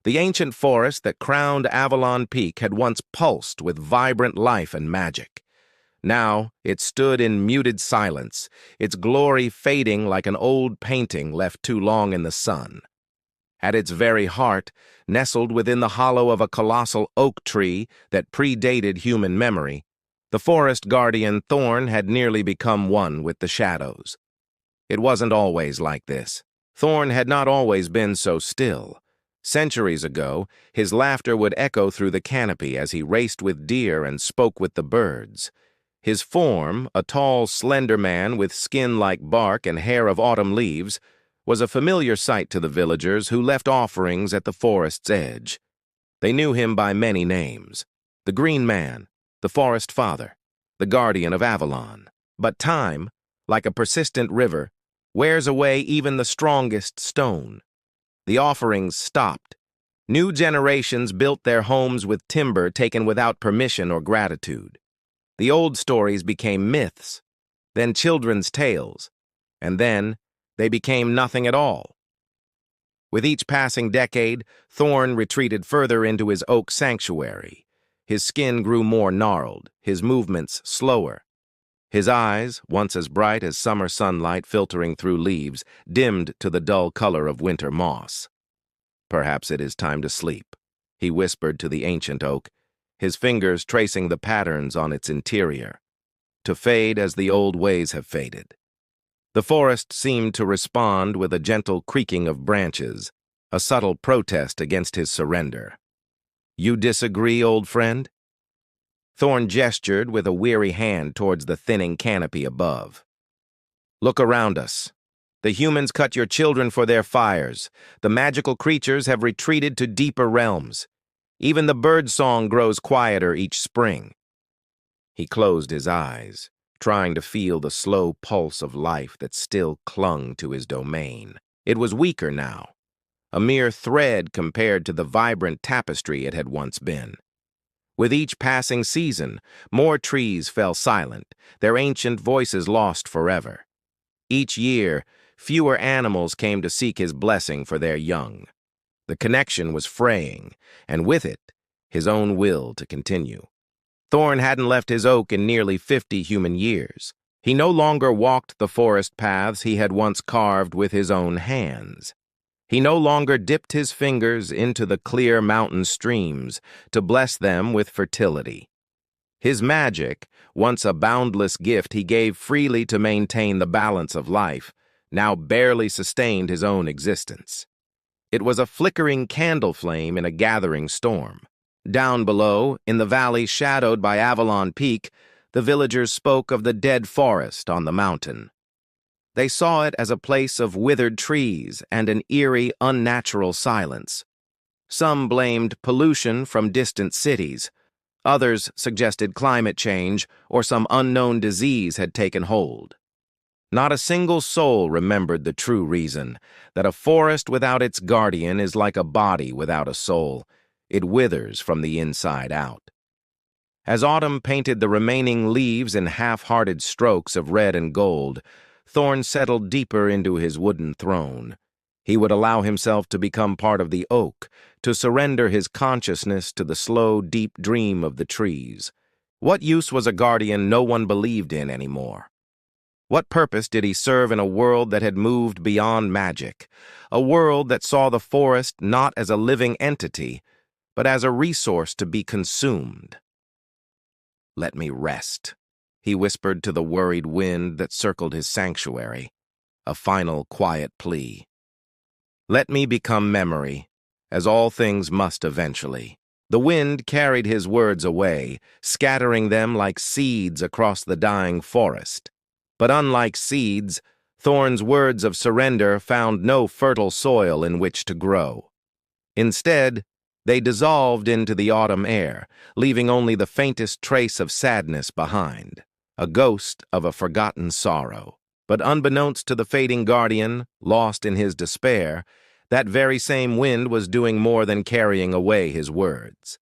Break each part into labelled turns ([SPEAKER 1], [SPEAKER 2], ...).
[SPEAKER 1] The ancient forest that crowned Avalon Peak had once pulsed with vibrant life and magic. Now it stood in muted silence, its glory fading like an old painting left too long in the sun. At its very heart, nestled within the hollow of a colossal oak tree that predated human memory, the forest guardian Thorn had nearly become one with the shadows. It wasn't always like this. Thorn had not always been so still. Centuries ago, his laughter would echo through the canopy as he raced with deer and spoke with the birds. His form, a tall, slender man with skin like bark and hair of autumn leaves, was a familiar sight to the villagers who left offerings at the forest's edge. They knew him by many names: the Green Man, the Forest Father, the Guardian of Avalon. But time, like a persistent river, wears away even the strongest stone. The offerings stopped. New generations built their homes with timber taken without permission or gratitude. The old stories became myths, then children's tales, and then they became nothing at all. With each passing decade, Thorn retreated further into his oak sanctuary. His skin grew more gnarled, his movements slower. His eyes, once as bright as summer sunlight filtering through leaves, dimmed to the dull color of winter moss. "Perhaps it is time to sleep," he whispered to the ancient oak, his fingers tracing the patterns on its interior. "To fade as the old ways have faded." The forest seemed to respond with a gentle creaking of branches, a subtle protest against his surrender. "You disagree, old friend?" Thorn gestured with a weary hand towards the thinning canopy above. "Look around us. The humans cut your children for their fires. The magical creatures have retreated to deeper realms. Even the bird song grows quieter each spring." He closed his eyes, trying to feel the slow pulse of life that still clung to his domain. It was weaker now, a mere thread compared to the vibrant tapestry it had once been. With each passing season, more trees fell silent, their ancient voices lost forever. Each year, fewer animals came to seek his blessing for their young. The connection was fraying, and with it, his own will to continue. Thorn hadn't left his oak in nearly 50 human years. He no longer walked the forest paths he had once carved with his own hands. He no longer dipped his fingers into the clear mountain streams to bless them with fertility. His magic, once a boundless gift he gave freely to maintain the balance of life, now barely sustained his own existence. It was a flickering candle flame in a gathering storm. Down below, in the valley shadowed by Avalon Peak, the villagers spoke of the dead forest on the mountain. They saw it as a place of withered trees and an eerie, unnatural silence. Some blamed pollution from distant cities. Others suggested climate change or some unknown disease had taken hold. Not a single soul remembered the true reason, that a forest without its guardian is like a body without a soul. It withers from the inside out. As autumn painted the remaining leaves in half-hearted strokes of red and gold, Thorn settled deeper into his wooden throne. He would allow himself to become part of the oak, to surrender his consciousness to the slow, deep dream of the trees. What use was a guardian no one believed in anymore? What purpose did he serve in a world that had moved beyond magic, a world that saw the forest not as a living entity, but as a resource to be consumed? "Let me rest," he whispered to the worried wind that circled his sanctuary, a final quiet plea. "Let me become memory, as all things must eventually." The wind carried his words away, scattering them like seeds across the dying forest. But unlike seeds, Thorn's words of surrender found no fertile soil in which to grow. Instead, they dissolved into the autumn air, leaving only the faintest trace of sadness behind, a ghost of a forgotten sorrow. But unbeknownst to the fading guardian, lost in his despair, that very same wind was doing more than carrying away his words.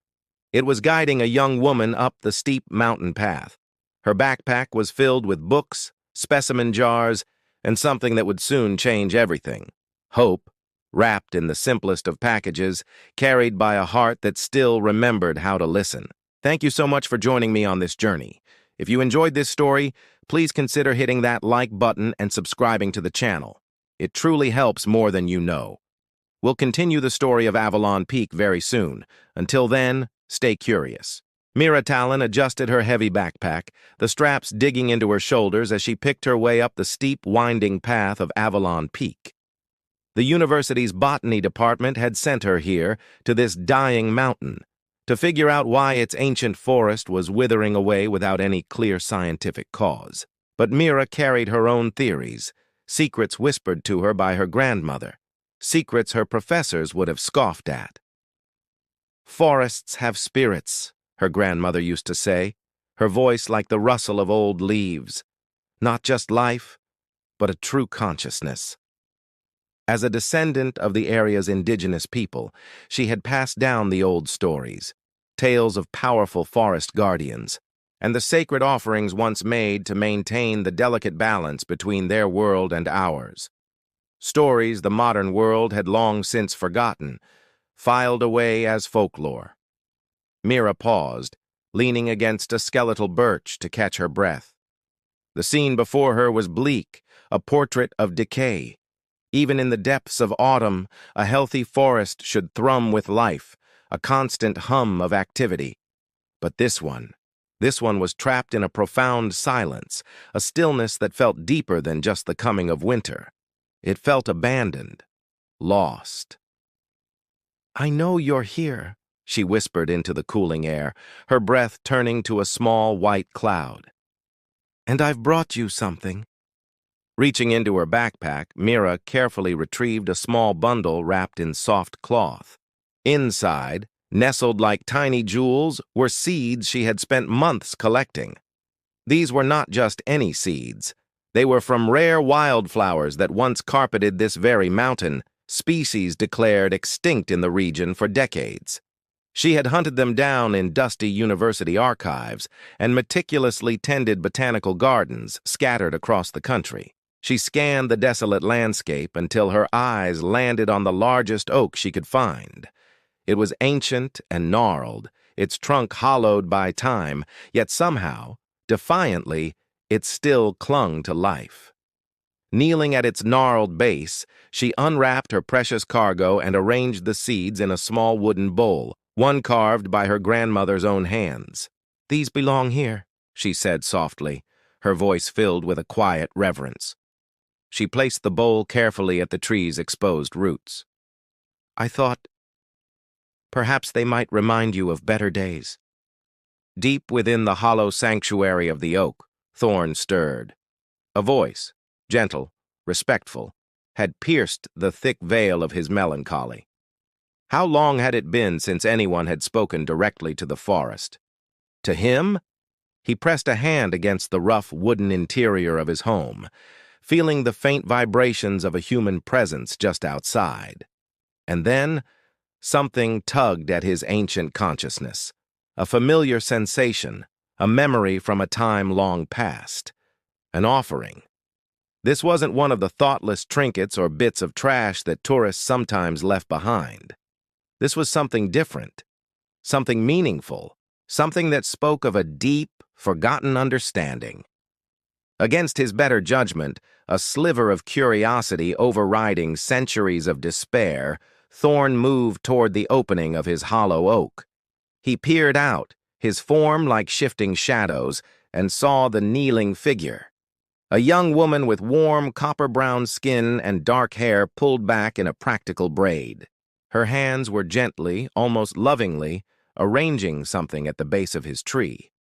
[SPEAKER 1] It was guiding a young woman up the steep mountain path. Her backpack was filled with books, specimen jars, and something that would soon change everything: hope, wrapped in the simplest of packages, carried by a heart that still remembered how to listen. Thank you so much for joining me on this journey. If you enjoyed this story, please consider hitting that like button and subscribing to the channel. It truly helps more than you know. We'll continue the story of Avalon Peak very soon. Until then, stay curious. Mira Talon adjusted her heavy backpack, the straps digging into her shoulders as she picked her way up the steep, winding path of Avalon Peak. The university's botany department had sent her here, to this dying mountain, to figure out why its ancient forest was withering away without any clear scientific cause. But Mira carried her own theories, secrets whispered to her by her grandmother, secrets her professors would have scoffed at. "Forests have spirits," her grandmother used to say, her voice like the rustle of old leaves. Not just life, but a true consciousness. As a descendant of the area's indigenous people, she had passed down the old stories, tales of powerful forest guardians, and the sacred offerings once made to maintain the delicate balance between their world and ours. Stories the modern world had long since forgotten, filed away as folklore. Mira paused, leaning against a skeletal birch to catch her breath. The scene before her was bleak, a portrait of decay. Even in the depths of autumn, a healthy forest should thrum with life, a constant hum of activity. But this one was trapped in a profound silence, a stillness that felt deeper than just the coming of winter. It felt abandoned, lost. "I know you're here," she whispered into the cooling air, her breath turning to a small white cloud. "And I've brought you something." Reaching into her backpack, Mira carefully retrieved a small bundle wrapped in soft cloth. Inside, nestled like tiny jewels, were seeds she had spent months collecting. These were not just any seeds. They were from rare wildflowers that once carpeted this very mountain, species declared extinct in the region for decades. She had hunted them down in dusty university archives and meticulously tended botanical gardens scattered across the country. She scanned the desolate landscape until her eyes landed on the largest oak she could find. It was ancient and gnarled, its trunk hollowed by time, yet somehow, defiantly, it still clung to life. Kneeling at its gnarled base, she unwrapped her precious cargo and arranged the seeds in a small wooden bowl, one carved by her grandmother's own hands. "These belong here," she said softly, her voice filled with a quiet reverence. She placed the bowl carefully at the tree's exposed roots. "I thought perhaps they might remind you of better days." Deep within the hollow sanctuary of the oak, Thorn stirred. A voice, gentle, respectful, had pierced the thick veil of his melancholy. How long had it been since anyone had spoken directly to the forest? To him? He pressed a hand against the rough wooden interior of his home, feeling the faint vibrations of a human presence just outside. And then, something tugged at his ancient consciousness, a familiar sensation, a memory from a time long past, an offering. This wasn't one of the thoughtless trinkets or bits of trash that tourists sometimes left behind. This was something different, something meaningful, something that spoke of a deep, forgotten understanding. Against his better judgment, a sliver of curiosity overriding centuries of despair, Thorn moved toward the opening of his hollow oak. He peered out, his form like shifting shadows, and saw the kneeling figure. A young woman with warm, copper-brown skin and dark hair pulled back in a practical braid. Her hands were gently, almost lovingly, arranging something at the base of his tree.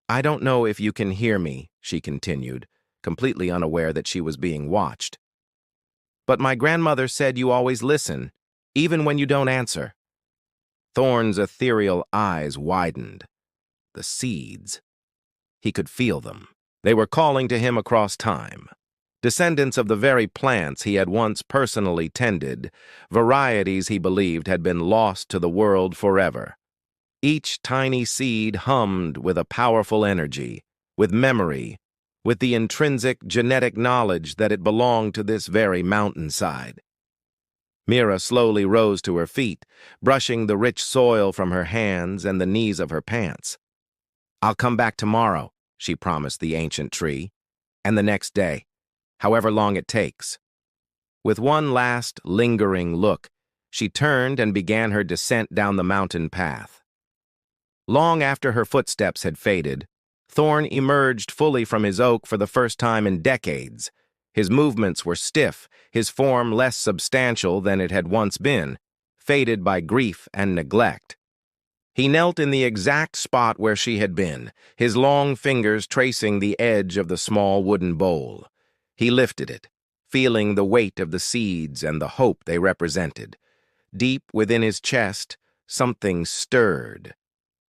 [SPEAKER 1] "I don't know if you can hear me," she continued, completely unaware that she was being watched. "But my grandmother said you always listen, even when you don't answer." Thorn's ethereal eyes widened. The seeds. He could feel them. They were calling to him across time. Descendants of the very plants he had once personally tended, varieties he believed had been lost to the world forever. Each tiny seed hummed with a powerful energy, with memory, with the intrinsic genetic knowledge that it belonged to this very mountainside. Mira slowly rose to her feet, brushing the rich soil from her hands and the knees of her pants. "I'll come back tomorrow," she promised the ancient tree, "and the next day, however long it takes." With one last, lingering look, she turned and began her descent down the mountain path. Long after her footsteps had faded, Thorn emerged fully from his oak for the first time in decades. His movements were stiff, his form less substantial than it had once been, faded by grief and neglect. He knelt in the exact spot where she had been, his long fingers tracing the edge of the small wooden bowl. He lifted it, feeling the weight of the seeds and the hope they represented. Deep within his chest, something stirred.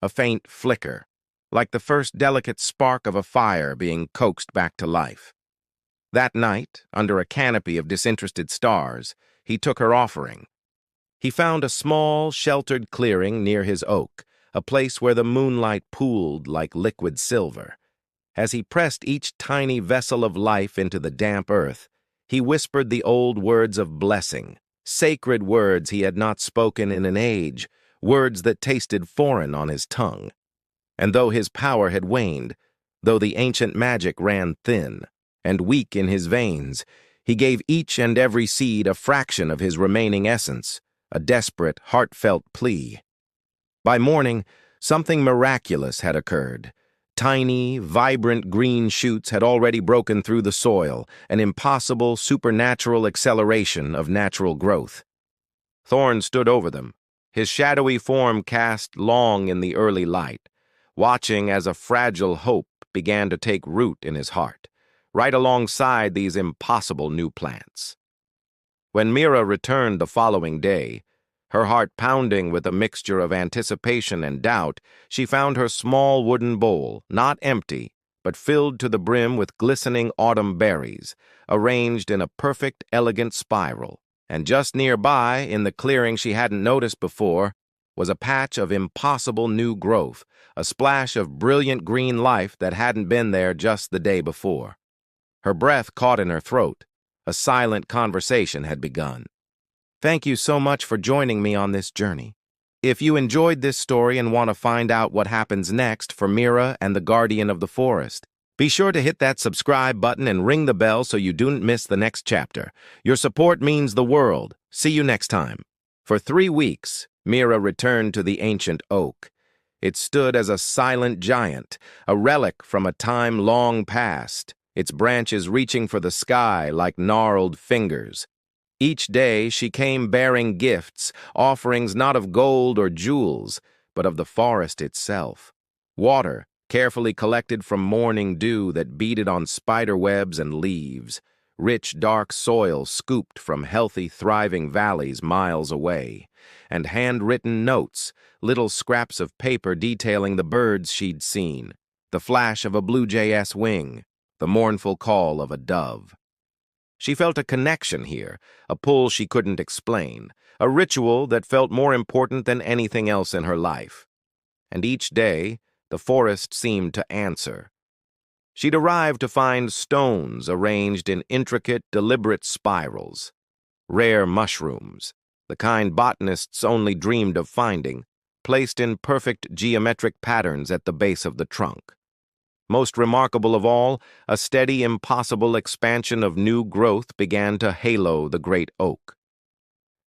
[SPEAKER 1] A faint flicker, like the first delicate spark of a fire being coaxed back to life. That night, under a canopy of disinterested stars, he took her offering. He found a small, sheltered clearing near his oak, a place where the moonlight pooled like liquid silver. As he pressed each tiny vessel of life into the damp earth, he whispered the old words of blessing, sacred words he had not spoken in an age, words that tasted foreign on his tongue. And though his power had waned, though the ancient magic ran thin and weak in his veins, he gave each and every seed a fraction of his remaining essence, a desperate, heartfelt plea. By morning, something miraculous had occurred. Tiny, vibrant green shoots had already broken through the soil, an impossible, supernatural acceleration of natural growth. Thorn stood over them, his shadowy form cast long in the early light, watching as a fragile hope began to take root in his heart, right alongside these impossible new plants. When Mira returned the following day, her heart pounding with a mixture of anticipation and doubt, she found her small wooden bowl, not empty, but filled to the brim with glistening autumn berries, arranged in a perfect, elegant spiral. And just nearby, in the clearing she hadn't noticed before, was a patch of impossible new growth, a splash of brilliant green life that hadn't been there just the day before. Her breath caught in her throat. A silent conversation had begun. "Thank you so much for joining me on this journey. If you enjoyed this story and want to find out what happens next for Mira and the Guardian of the Forest, be sure to hit that subscribe button and ring the bell so you don't miss the next chapter. Your support means the world. See you next time." For 3 weeks, Mira returned to the ancient oak. It stood as a silent giant, a relic from a time long past, its branches reaching for the sky like gnarled fingers. Each day she came bearing gifts, offerings not of gold or jewels, but of the forest itself. Water, carefully collected from morning dew that beaded on spider webs and leaves. Rich, dark soil scooped from healthy, thriving valleys miles away. And handwritten notes, little scraps of paper detailing the birds she'd seen, the flash of a blue jay's wing, the mournful call of a dove. She felt a connection here, a pull she couldn't explain, a ritual that felt more important than anything else in her life. And each day, the forest seemed to answer. She'd arrived to find stones arranged in intricate, deliberate spirals, rare mushrooms, the kind botanists only dreamed of finding, placed in perfect geometric patterns at the base of the trunk. Most remarkable of all, a steady, impossible expansion of new growth began to halo the great oak.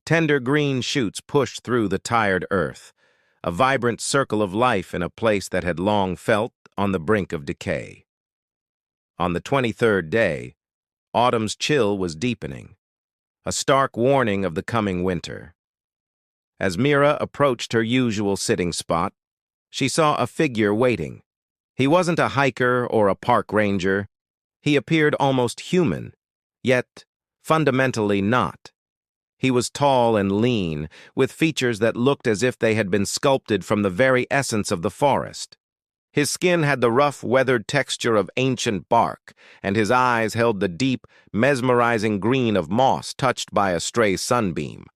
[SPEAKER 1] Tender green shoots pushed through the tired earth, a vibrant circle of life in a place that had long felt on the brink of decay. On the 23rd day, autumn's chill was deepening, a stark warning of the coming winter. As Mira approached her usual sitting spot, she saw a figure waiting. He wasn't a hiker or a park ranger. He appeared almost human, yet fundamentally not. He was tall and lean, with features that looked as if they had been sculpted from the very essence of the forest. His skin had the rough, weathered texture of ancient bark, and his eyes held the deep, mesmerizing green of moss touched by a stray sunbeam.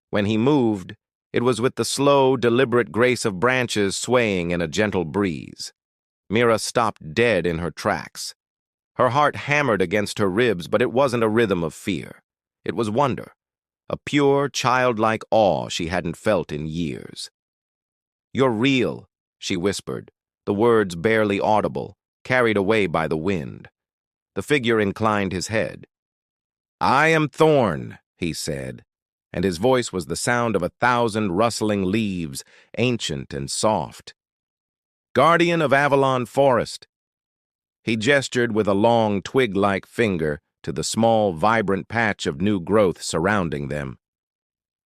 [SPEAKER 1] When he moved, it was with the slow, deliberate grace of branches swaying in a gentle breeze. Mira stopped dead in her tracks. Her heart hammered against her ribs, but it wasn't a rhythm of fear. It was wonder, a pure, childlike awe she hadn't felt in years. "You're real," she whispered, the words barely audible, carried away by the wind. The figure inclined his head. "I am Thorn," he said, and his voice was the sound of 1,000 rustling leaves, ancient and soft. "Guardian of Avalon Forest." He gestured with a long, twig-like finger to the small, vibrant patch of new growth surrounding them.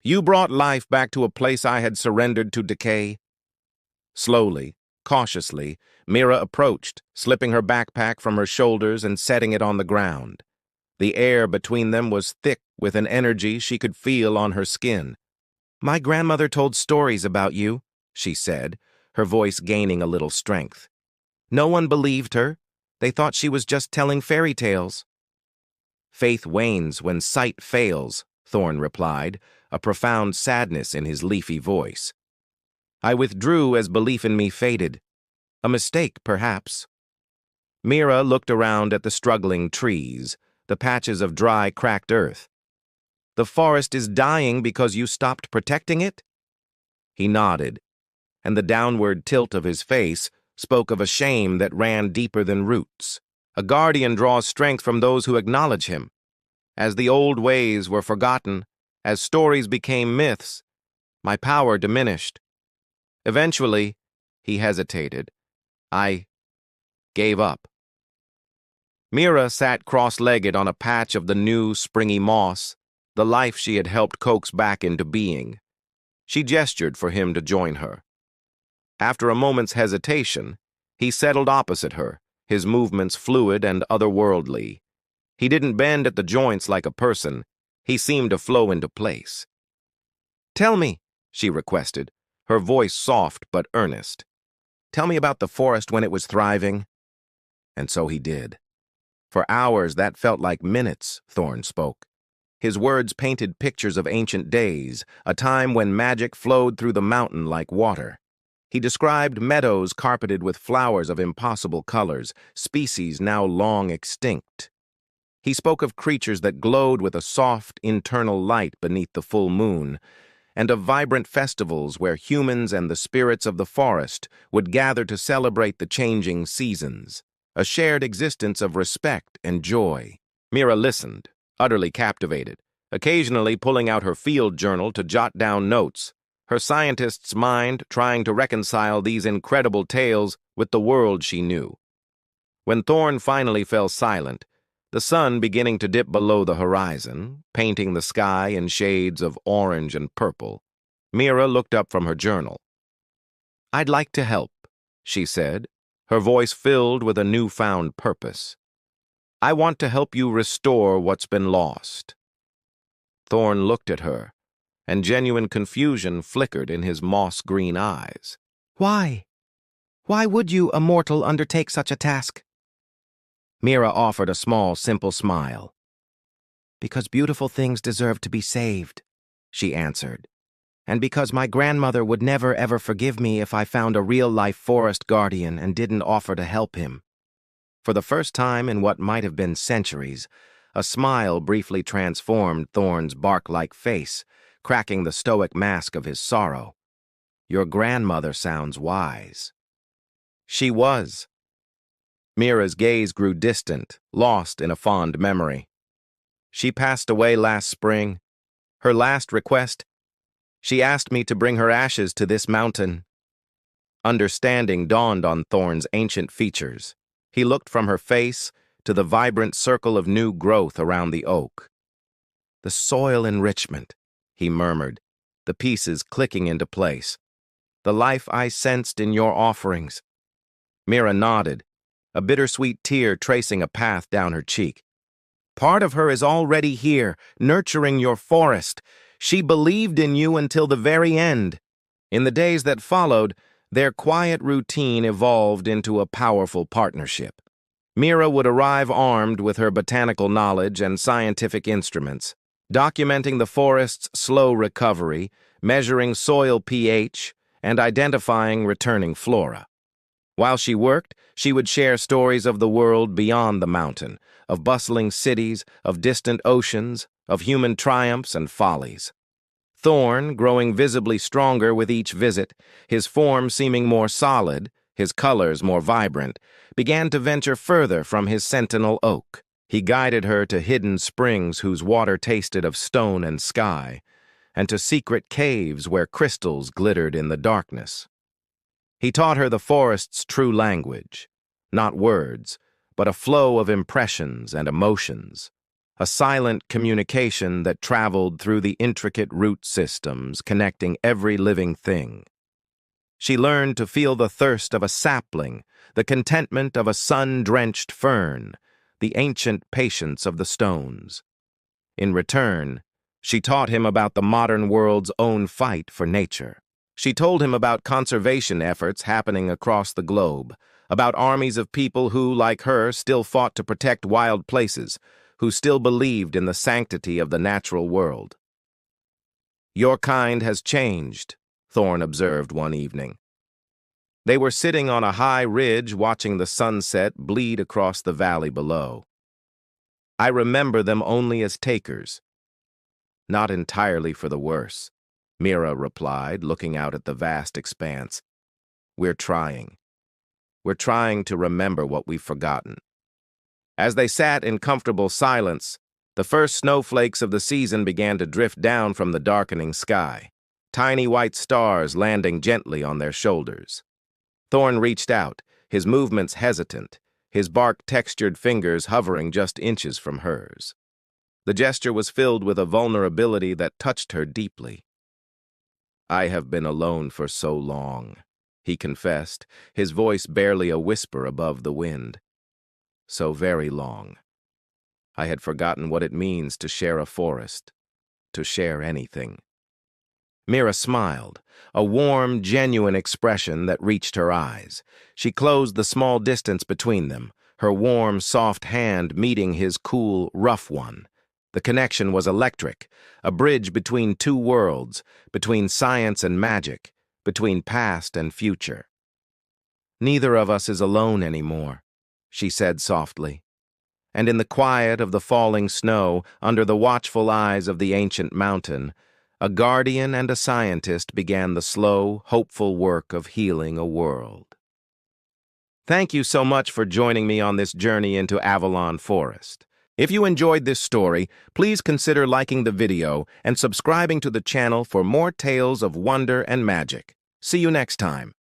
[SPEAKER 1] "You brought life back to a place I had surrendered to decay." Slowly, cautiously, Mira approached, slipping her backpack from her shoulders and setting it on the ground. The air between them was thick with an energy she could feel on her skin. "My grandmother told stories about you," she said, her voice gaining a little strength. "No one believed her. They thought she was just telling fairy tales." "Faith wanes when sight fails," Thorn replied, a profound sadness in his leafy voice. "I withdrew as belief in me faded. A mistake, perhaps." Mira looked around at the struggling trees, the patches of dry, cracked earth. "The forest is dying because you stopped protecting it?" He nodded, and the downward tilt of his face spoke of a shame that ran deeper than roots. A guardian draws strength from those who acknowledge him. As the old ways were forgotten, as stories became myths, my power diminished. Eventually, he hesitated. I gave up. Mira sat cross-legged on a patch of the new, springy moss, the life she had helped coax back into being. She gestured for him to join her. After a moment's hesitation, he settled opposite her, his movements fluid and otherworldly. He didn't bend at the joints like a person. He seemed to flow into place. "Tell me," she requested, her voice soft but earnest. "Tell me about the forest when it was thriving." And so he did. For hours that felt like minutes, Thorn spoke. His words painted pictures of ancient days, a time when magic flowed through the mountain like water. He described meadows carpeted with flowers of impossible colors, species now long extinct. He spoke of creatures that glowed with a soft, internal light beneath the full moon, and of vibrant festivals where humans and the spirits of the forest would gather to celebrate the changing seasons, a shared existence of respect and joy. Mira listened, utterly captivated, occasionally pulling out her field journal to jot down notes, her scientist's mind trying to reconcile these incredible tales with the world she knew. When Thorn finally fell silent, the sun beginning to dip below the horizon, painting the sky in shades of orange and purple, Mira looked up from her journal. "I'd like to help," she said, her voice filled with a newfound purpose. "I want to help you restore what's been lost." Thorn looked at her, and genuine confusion flickered in his moss-green eyes. "Why? Why would you, a mortal, undertake such a task?" Mira offered a small, simple smile. "Because beautiful things deserve to be saved," she answered. "And because my grandmother would never ever forgive me if I found a real-life forest guardian and didn't offer to help him." For the first time in what might have been centuries, a smile briefly transformed Thorn's bark-like face, cracking the stoic mask of his sorrow. "Your grandmother sounds wise." She was. Mira's gaze grew distant, lost in a fond memory. "She passed away last spring. Her last request, she asked me to bring her ashes to this mountain." Understanding dawned on Thorn's ancient features. He looked from her face to the vibrant circle of new growth around the oak. "The soil enrichment," he murmured, the pieces clicking into place. "The life I sensed in your offerings." Mira nodded, a bittersweet tear tracing a path down her cheek. "Part of her is already here, nurturing your forest. She believed in you until the very end." In the days that followed, their quiet routine evolved into a powerful partnership. Mira would arrive armed with her botanical knowledge and scientific instruments, documenting the forest's slow recovery, measuring soil pH, and identifying returning flora. While she worked, she would share stories of the world beyond the mountain, of bustling cities, of distant oceans, of human triumphs and follies. Thorn, growing visibly stronger with each visit, his form seeming more solid, his colors more vibrant, began to venture further from his sentinel oak. He guided her to hidden springs whose water tasted of stone and sky, and to secret caves where crystals glittered in the darkness. He taught her the forest's true language, not words, but a flow of impressions and emotions, a silent communication that traveled through the intricate root systems connecting every living thing. She learned to feel the thirst of a sapling, the contentment of a sun-drenched fern, the ancient patience of the stones. In return, she taught him about the modern world's own fight for nature. She told him about conservation efforts happening across the globe, about armies of people who, like her, still fought to protect wild places, who still believed in the sanctity of the natural world. "Your kind has changed," Thorn observed one evening. They were sitting on a high ridge watching the sunset bleed across the valley below. "I remember them only as takers." "Not entirely for the worse," Mira replied, looking out at the vast expanse. "We're trying. We're trying to remember what we've forgotten." As they sat in comfortable silence, the first snowflakes of the season began to drift down from the darkening sky, tiny white stars landing gently on their shoulders. Thorn reached out, his movements hesitant, his bark-textured fingers hovering just inches from hers. The gesture was filled with a vulnerability that touched her deeply. "I have been alone for so long," he confessed, his voice barely a whisper above the wind. "So very long. I had forgotten what it means to share a forest, to share anything." Mira smiled, a warm, genuine expression that reached her eyes. She closed the small distance between them, her warm, soft hand meeting his cool, rough one. The connection was electric, a bridge between two worlds, between science and magic, between past and future. "Neither of us is alone anymore," she said softly. And in the quiet of the falling snow, under the watchful eyes of the ancient mountain, a guardian and a scientist began the slow, hopeful work of healing a world. Thank you so much for joining me on this journey into Avalon Forest. If you enjoyed this story, please consider liking the video and subscribing to the channel for more tales of wonder and magic. See you next time.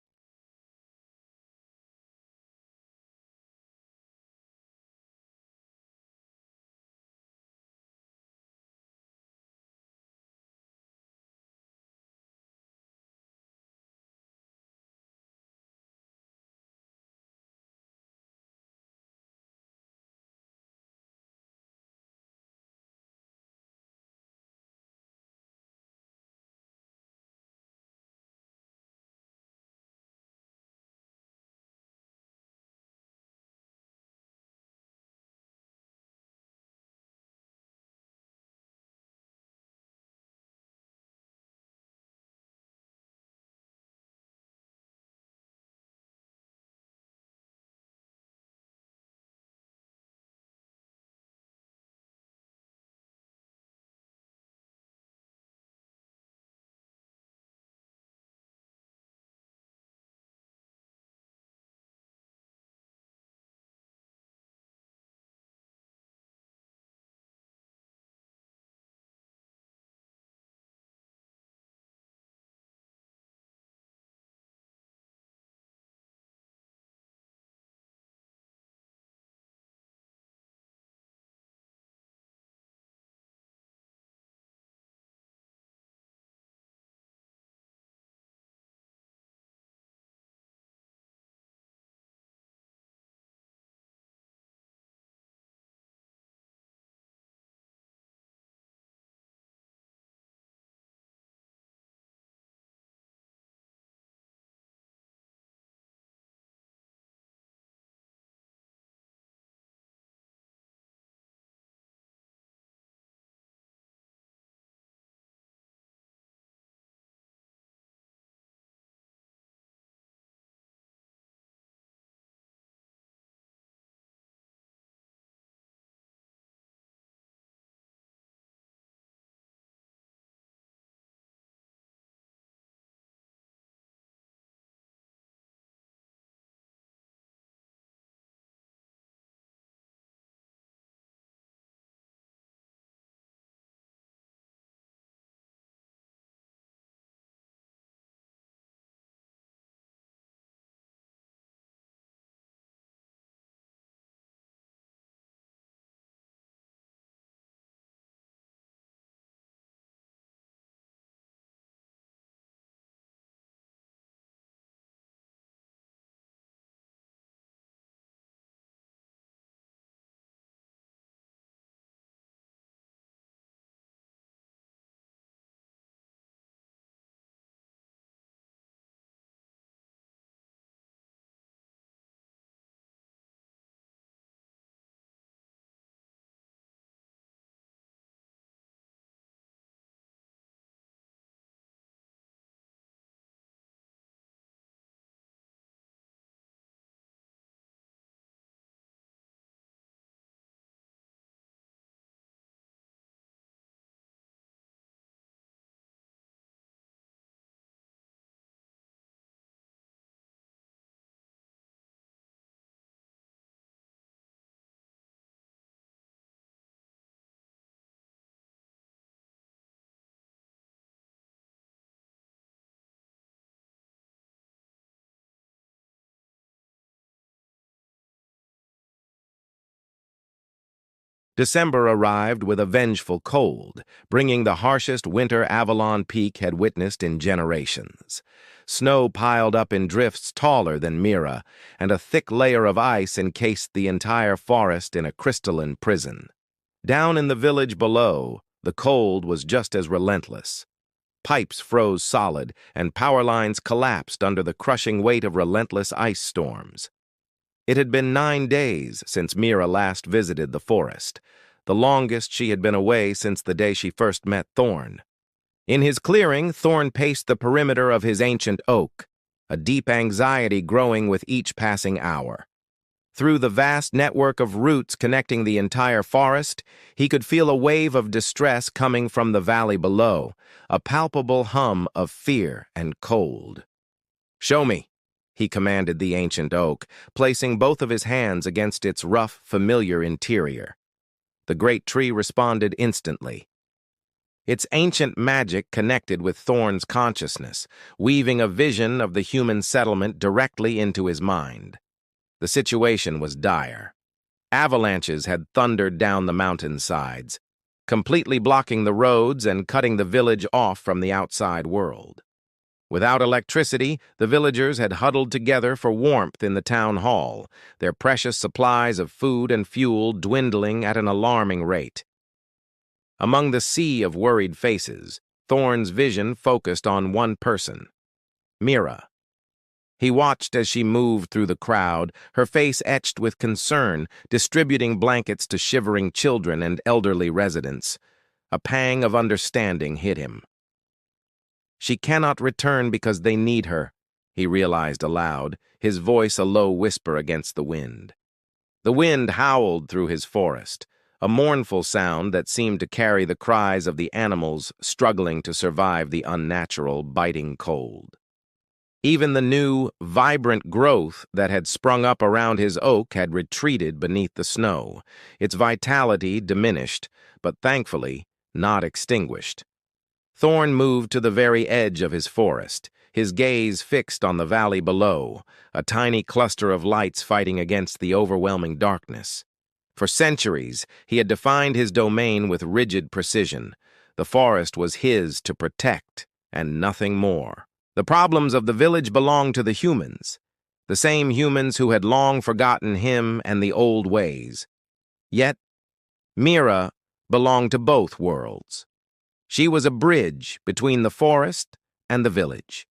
[SPEAKER 1] December arrived with a vengeful cold, bringing the harshest winter Avalon Peak had witnessed in generations. Snow piled up in drifts taller than Mira, and a thick layer of ice encased the entire forest in a crystalline prison. Down in the village below, the cold was just as relentless. Pipes froze solid, and power lines collapsed under the crushing weight of relentless ice storms. It had been 9 days since Mira last visited the forest, the longest she had been away since the day she first met Thorn. In his clearing, Thorn paced the perimeter of his ancient oak, a deep anxiety growing with each passing hour. Through the vast network of roots connecting the entire forest, he could feel a wave of distress coming from the valley below, a palpable hum of fear and cold. "Show me," he commanded the ancient oak, placing both of his hands against its rough, familiar interior. The great tree responded instantly. Its ancient magic connected with Thorn's consciousness, weaving a vision of the human settlement directly into his mind. The situation was dire. Avalanches had thundered down the mountainsides, completely blocking the roads and cutting the village off from the outside world. Without electricity, the villagers had huddled together for warmth in the town hall, their precious supplies of food and fuel dwindling at an alarming rate. Among the sea of worried faces, Thorn's vision focused on one person, Mira. He watched as she moved through the crowd, her face etched with concern, distributing blankets to shivering children and elderly residents. A pang of understanding hit him. "She cannot return because they need her," he realized aloud, his voice a low whisper against the wind. The wind howled through his forest, a mournful sound that seemed to carry the cries of the animals struggling to survive the unnatural, biting cold. Even the new, vibrant growth that had sprung up around his oak had retreated beneath the snow, its vitality diminished, but thankfully not extinguished. Thorn moved to the very edge of his forest, his gaze fixed on the valley below, a tiny cluster of lights fighting against the overwhelming darkness. For centuries, he had defined his domain with rigid precision. The forest was his to protect, and nothing more. The problems of the village belonged to the humans, the same humans who had long forgotten him and the old ways. Yet, Mira belonged to both worlds. She was a bridge between the forest and the village.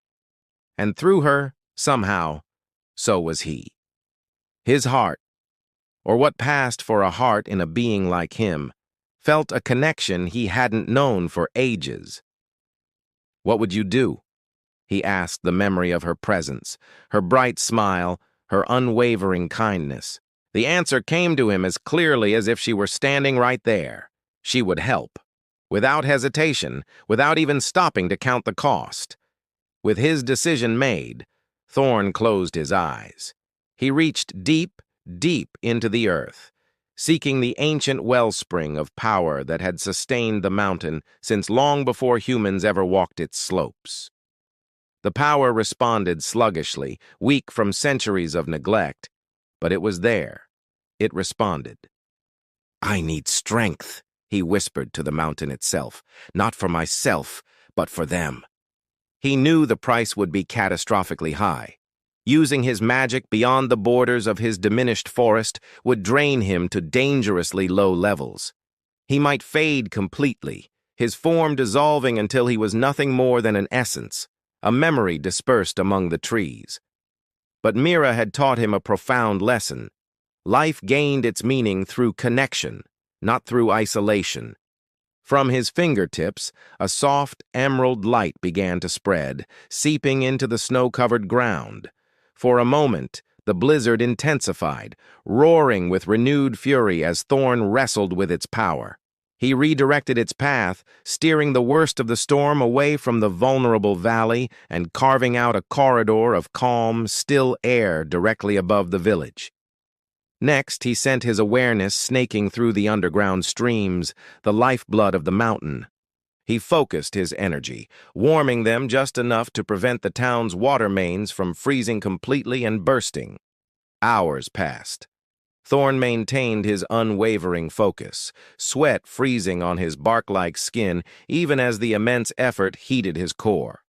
[SPEAKER 1] And through her, somehow, so was he. His heart, or what passed for a heart in a being like him, felt a connection he hadn't known for ages. "What would you do?" he asked the memory of her presence, her bright smile, her unwavering kindness. The answer came to him as clearly as if she were standing right there. She would help. Without hesitation, without even stopping to count the cost. With his decision made, Thorn closed his eyes. He reached deep, deep into the earth, seeking the ancient wellspring of power that had sustained the mountain since long before humans ever walked its slopes. The power responded sluggishly, weak from centuries of neglect, but it was there. It responded. "I need strength," he whispered to the mountain itself, "not for myself, but for them." He knew the price would be catastrophically high. Using his magic beyond the borders of his diminished forest would drain him to dangerously low levels. He might fade completely, his form dissolving until he was nothing more than an essence, a memory dispersed among the trees. But Mira had taught him a profound lesson. Life gained its meaning through connection, not through isolation. From his fingertips, a soft emerald light began to spread, seeping into the snow-covered ground. For a moment, the blizzard intensified, roaring with renewed fury as Thorn wrestled with its power. He redirected its path, steering the worst of the storm away from the vulnerable valley and carving out a corridor of calm, still air directly above the village. Next, he sent his awareness snaking through the underground streams, the lifeblood of the mountain. He focused his energy, warming them just enough to prevent the town's water mains from freezing completely and bursting. Hours passed. Thorn maintained his unwavering focus, sweat freezing on his bark-like skin even as the immense effort heated his core.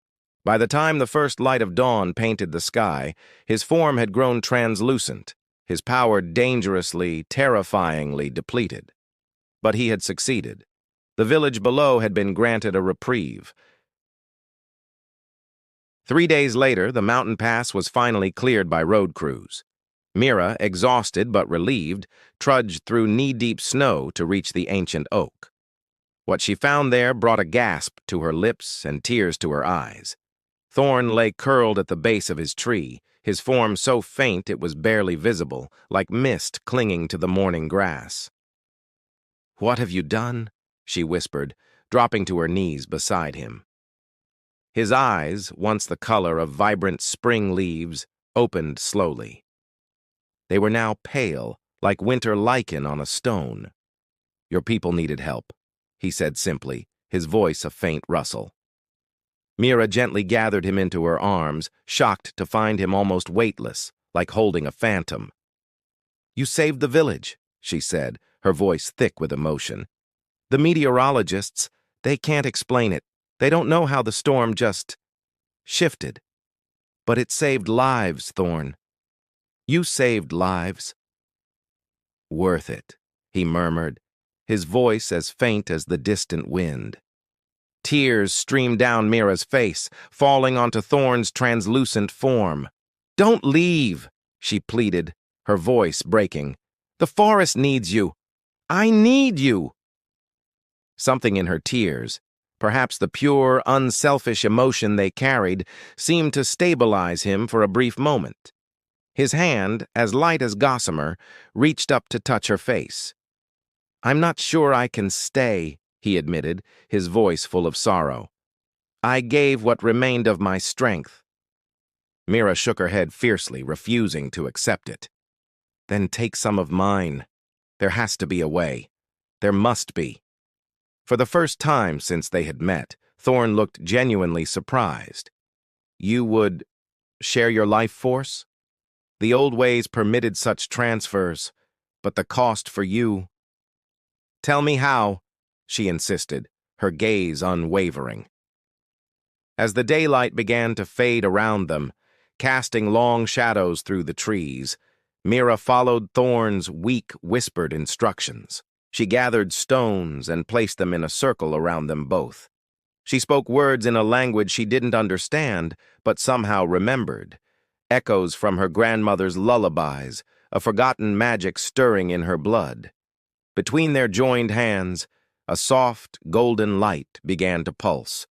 [SPEAKER 1] By the time the first light of dawn painted the sky, his form had grown translucent, his power dangerously, terrifyingly depleted. But he had succeeded. The village below had been granted a reprieve. 3 days later, the mountain pass was finally cleared by road crews. Mira, exhausted but relieved, trudged through knee-deep snow to reach the ancient oak. What she found there brought a gasp to her lips and tears to her eyes. Thorn lay curled at the base of his tree, his form so faint it was barely visible, like mist clinging to the morning grass. "What have you done?" she whispered, dropping to her knees beside him. His eyes, once the color of vibrant spring leaves, opened slowly. They were now pale, like winter lichen on a stone. "Your people needed help," he said simply, his voice a faint rustle. Mira gently gathered him into her arms, shocked to find him almost weightless, like holding a phantom. "You saved the village," she said, her voice thick with emotion. "The meteorologists, they can't explain it. They don't know how the storm just shifted. But it saved lives, Thorn. You saved lives." "Worth it," he murmured, his voice as faint as the distant wind. Tears streamed down Mira's face, falling onto Thorn's translucent form. "Don't leave," she pleaded, her voice breaking. "The forest needs you. I need you." Something in her tears, perhaps the pure, unselfish emotion they carried, seemed to stabilize him for a brief moment. His hand, as light as gossamer, reached up to touch her face. "I'm not sure I can stay," he admitted, his voice full of sorrow. "I gave what remained of my strength." Mira shook her head fiercely, refusing to accept it. "Then take some of mine. There has to be a way. There must be." For the first time since they had met, Thorn looked genuinely surprised. "You would share your life force? The old ways permitted such transfers, but the cost for you—" "Tell me how," she insisted, her gaze unwavering. As the daylight began to fade around them, casting long shadows through the trees, Mira followed Thorn's weak, whispered instructions. She gathered stones and placed them in a circle around them both. She spoke words in a language she didn't understand, but somehow remembered. Echoes from her grandmother's lullabies, a forgotten magic stirring in her blood. Between their joined hands, a soft, golden light began to pulse.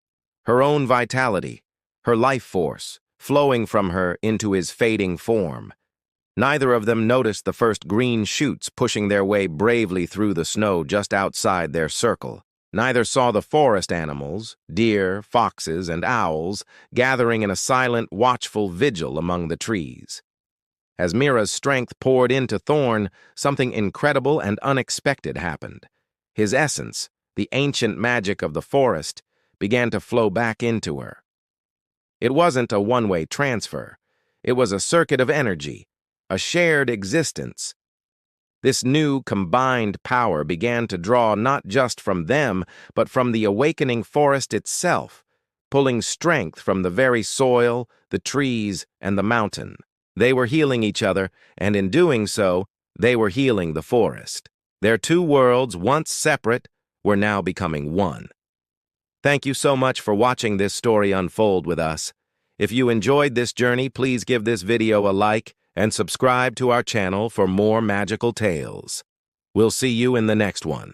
[SPEAKER 1] Her own vitality, her life force, flowing from her into his fading form. Neither of them noticed the first green shoots pushing their way bravely through the snow just outside their circle. Neither saw the forest animals, deer, foxes, and owls, gathering in a silent, watchful vigil among the trees. As Mira's strength poured into Thorn, something incredible and unexpected happened. His essence, the ancient magic of the forest, began to flow back into her. It wasn't a one-way transfer. It was a circuit of energy, a shared existence. This new, combined power began to draw not just from them, but from the awakening forest itself, pulling strength from the very soil, the trees, and the mountain. They were healing each other, and in doing so, they were healing the forest. Their two worlds, once separate, were now becoming one. Thank you so much for watching this story unfold with us. If you enjoyed this journey, please give this video a like and subscribe to our channel for more magical tales. We'll see you in the next one.